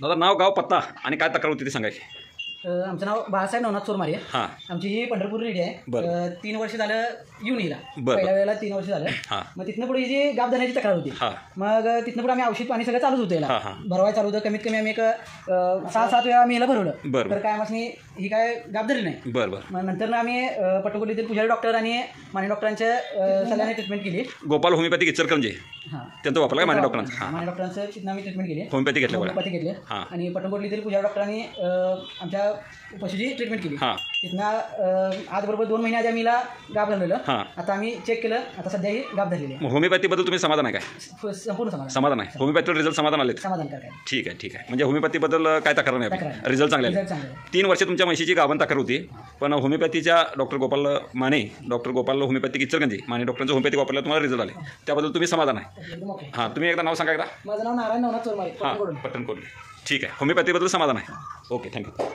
दादा नाव गाव पत्ता आणि काय तक्रार होती ते सांगायची. आमचं नाव बाळासाहेब नवनाथ चोरमारे. हां. आमची ही पंढरपूर रेडी आहे. 3 वर्ष झालं येऊन हिला. बरं. पहिल्या वेळेला 3 वर्ष झालं. मग तिथनं पुढे जी गाभ धरण्याची तक्रार होती. मग तिथनं पुढे आम्ही औषध पाणी सगळं चालूच होतं याला. भरवाय चालू होतं. कमीत कमी आम्ही एक 6-7 वेळा आम्ही याला भरवलं. तर काय आम्हाला ही काय गाभ धरली नाही. मग नंतर आम्ही पटकोलीतील पुजारी डॉक्टर आणि माने डॉक्टरांच्या सल्ल्याने ट्रीटमेंट केली. गोपाल होमिओपॅथिक इचलकरंजी त्यांचं वापरलं काय माने डॉक्टरांचं. माने डॉक्टरांचं तिथनं आम्ही ट्रीटमेंट केली. होमिओपॅथी घेतलं. होमिओपॅथी घेतली आणि पटकोलीतील पुजारी डॉक्टरांनी आमच्या पशुची ट्रीटमेंट केली. तिथनं आज बरोबर 2 महिने आधी आम्ही गाभ धरलेलं. आता आम्ही चेक केलं. आता सध्या ही गाभ धरलेली आहे. होमिओपॅथीबद्दल तुम्ही समाधान आहे काय. संपूर्ण समाधान आहे. होमिओपॅथीवर रिझल्ट समाधान आले. समाधान काय. ठीक आहे. म्हणजे होमिओपॅथीबद्दल काय तक्रार नाही. रिझल्ट चांगले आले. 3 वर्ष तुमच्या म्हशीची गाभण तक्रार होती. पण होमिओपॅथीच्या डॉक्टर गोपाल होमिओपॅथिक इचलकरंजी माने डॉक्टरांचं होमिओपॅथिक वापरला तुम्हाला रिझल्ट आले. त्याबद्दल तुम्ही समाधान आहे. तुम्ही एकदा नाव सांगा एकदा. माझं नाव नारायण नवनाथ चोरमारे, पटणकोली. ठीक आहे. होमिओपॅथीबद्दल समाधान आहे. Okay, thank you.